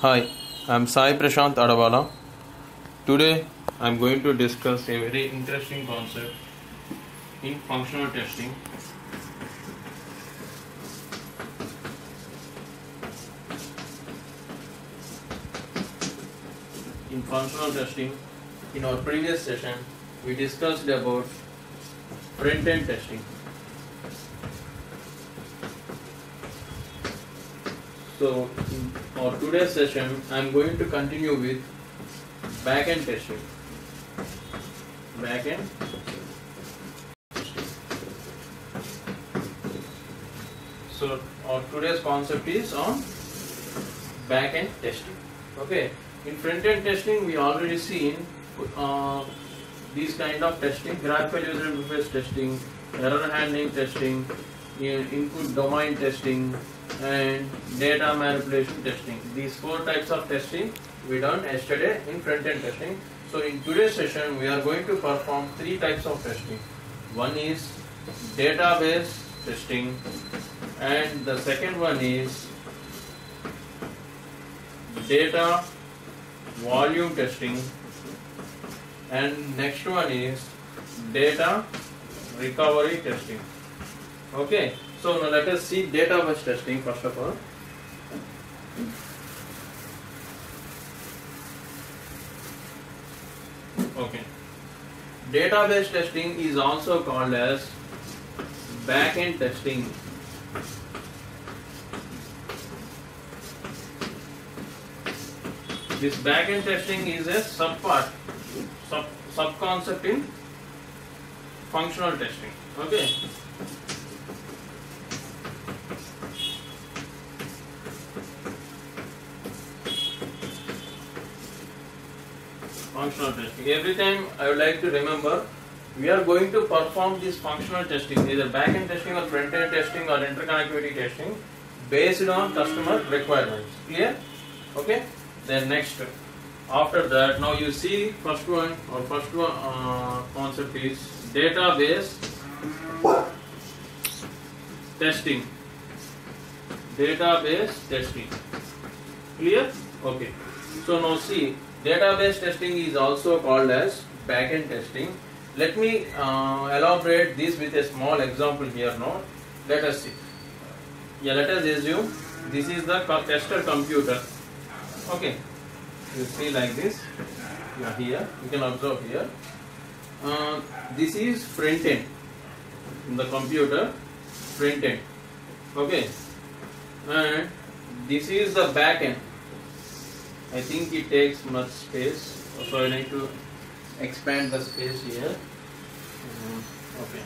Hi, I'm Sai Prashant Adawala. Today I'm going to discuss a very interesting concept in functional testing. In functional testing, in our previous session, we discussed about front-end testing. So, in our today's session, I am going to continue with back-end testing. Back-end testing. So, our today's concept is on back-end testing. Okay. In front-end testing, we already seen these kind of testing: graphical user interface testing, error handling testing, input domain testing, and data manipulation testing. These 4 types of testing we done yesterday in front-end testing. So in today's session we are going to perform 3 types of testing. One is database testing, and the second one is data volume testing, and next one is data recovery testing. Okay. So now let us see database testing first of all. Okay. Database testing is also called as back-end testing. This back-end testing is a sub-concept in functional testing. Okay. Functional testing. Every time I would like to remember, we are going to perform this functional testing, either back-end testing or front-end testing or interconnectivity testing, based on customer requirements. Clear? Okay. Then next, after that, now you see first one concept is database testing. Database testing. Clear? Okay. So now see, database testing is also called as back-end testing. Let me elaborate this with a small example here now. Let us see. Yeah, let us assume this is the tester computer. Okay. You see like this. Yeah, here. You can observe here. This is front end. In the computer, front end. Okay. And this is the back end. I think it takes much space, so I need to expand the space here. Okay.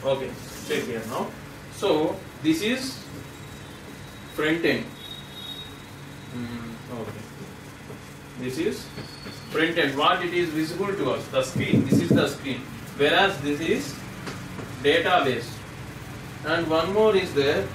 Okay, check here now. So this is front end. Okay. This is front end. What it is visible to us? The screen. This is the screen. Whereas this is database. And one more is there.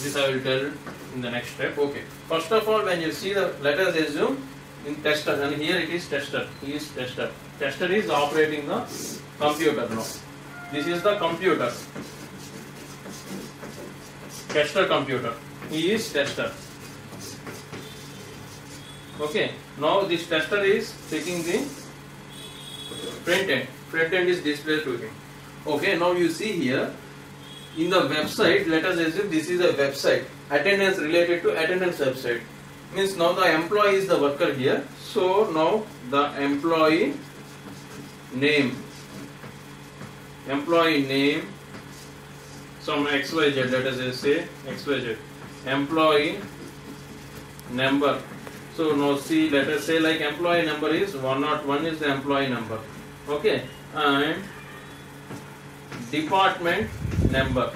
This I will tell in the next step. Okay. First of all, when you see the, let us assume in tester, and here it is tester. He is tester. Tester is operating the computer now. This is the computer. Tester computer. He is tester. Okay. Now this tester is taking the front end. Front end is displayed to him. Okay. Now you see here. In the website, let us assume this is a website, attendance related to attendance website. Means now the employee is the worker here. So now the employee name, some XYZ, let us just say XYZ, employee number. So now see, let us say like employee number is 101 is the employee number. Okay. And department number.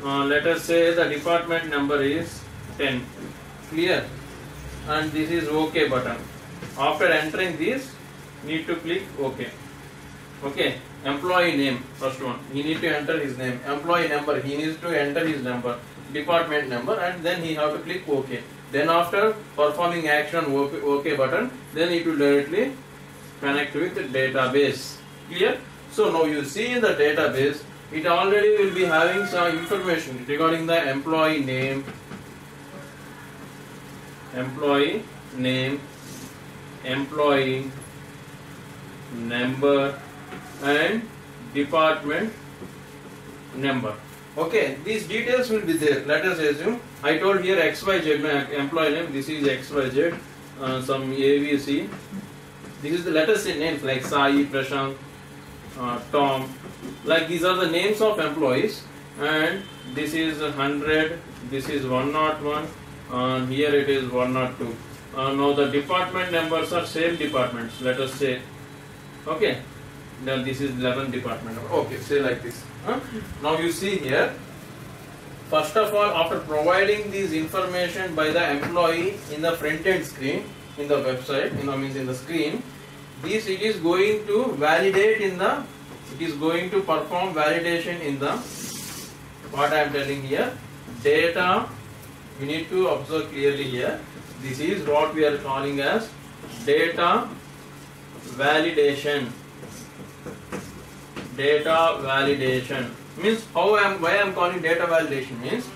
Let us say the department number is 10. Clear? And this is OK button. After entering this, need to click OK. Okay. Employee name, first one. He need to enter his name. Employee number, he needs to enter his number. Department number, and then he have to click OK. Then after performing action OK button, then it will directly connect with the database. Clear? So now you see in the database, it already will be having some information regarding the employee name, employee number, and department number. Okay, these details will be there. Let us assume I told here XYZ, my employee name, this is XYZ, some ABC. This is the, let us say names like Sai, Prashant, Tom, like these are the names of employees, and this is 100, this is 101, and here it is 102. Now the department numbers are same departments, let us say. Okay, then this is 11 department number. Okay, say like this. Now you see here, first of all, after providing this information by the employee in the front end screen, in the website, means in the screen, this it is going to validate in the, it is going to perform validation in the, what I am telling here, data. We need to observe clearly here. This is what we are calling as data validation. Data validation means why I am calling data validation means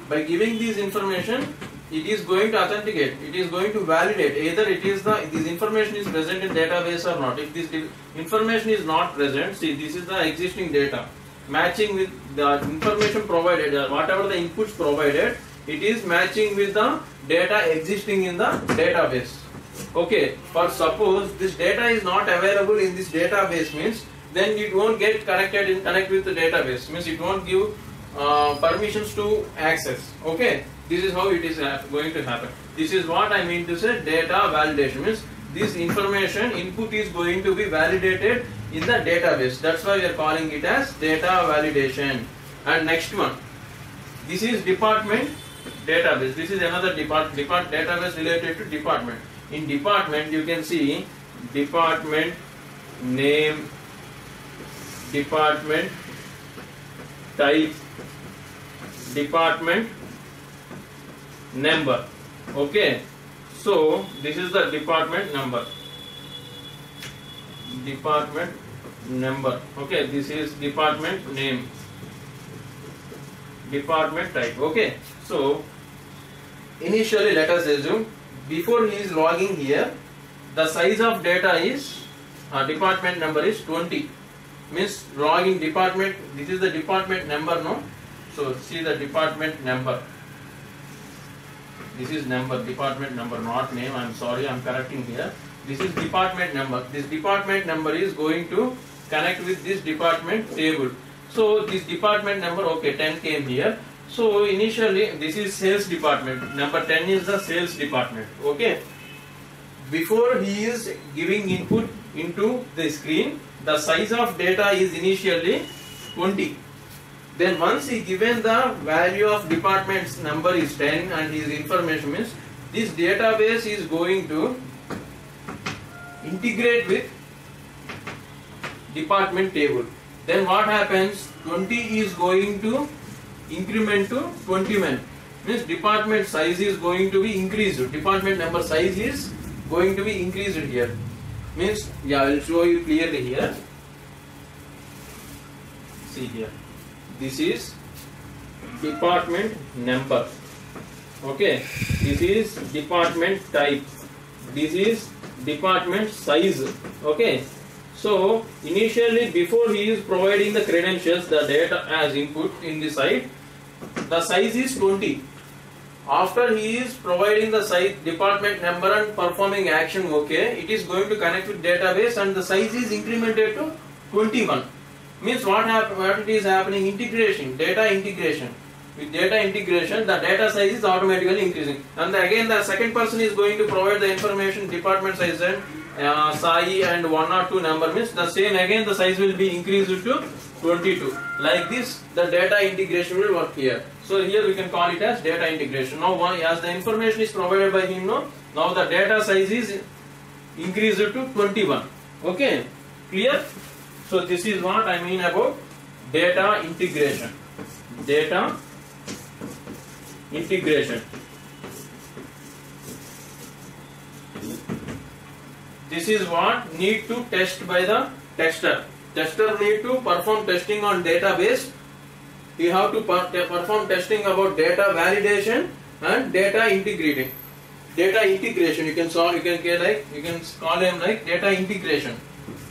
by giving this information, it is going to authenticate, it is going to validate either it is this information is present in database or not. If this information is not present, see this is the existing data matching with the information provided, whatever the inputs provided, it is matching with the data existing in the database. Okay, for suppose this data is not available in this database means, then it won't get connect with the database, means it won't give permissions to access. Okay, this is how it is going to happen. This is what I mean to say data validation means this information input is going to be validated in the database. That's why we are calling it as data validation. And next one, this is department database. This is another database related to department. In department you can see department name, department type, department number. Okay, so this is the department number. Department number. Okay, this is department name, department type. Okay, so initially let us assume before he is logging here, the size of data is department number is 20. Means logging department, this is the department number, no? So see the department number. This is number, department number, not name. I am sorry, I am correcting here. This is department number. This department number is going to connect with this department table. So this department number, okay, 10 came here. So initially this is sales department. Number 10 is the sales department. Okay. Before he is giving input into the screen, the size of data is initially 20. Then once he given the value of department's number is 10 and his information means this database is going to integrate with department table. Then what happens? 20 is going to increment to 21. Means department size is going to be increased. Department number size is going to be increased here. Means, yeah, I will show you clearly here. See here. This is department number. Okay. This is department type. This is department size. Okay. So initially before he is providing the credentials, the data as input in the site, the size is 20. After he is providing the site department number and performing action, okay, it is going to connect with database and the size is incremented to 21. Means what it is happening? Integration, data integration. With data integration, the data size is automatically increasing. And again the second person is going to provide the information department size and Sai and 1 or 2 number means the same again the size will be increased to 22. Like this the data integration will work here. So here we can call it as data integration. Now as the information is provided by him, now the data size is increased to 21. Okay, clear? So this is what I mean about data integration. Data integration. This is what need to test by the tester. Tester need to perform testing on database. You have to perform testing about data validation and data integrity. Data integration you can solve. You can call them like data integration.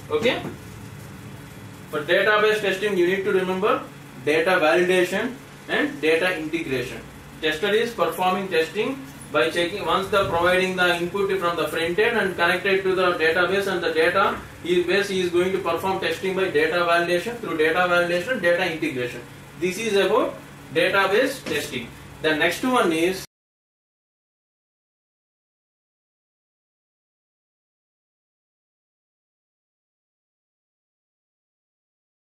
Okay. For database testing, you need to remember data validation and data integration. Tester is performing testing by checking once the providing the input from the front end and connected to the database, and the data he is going to perform testing by data validation, through data validation, data integration. This is about database testing. The next one is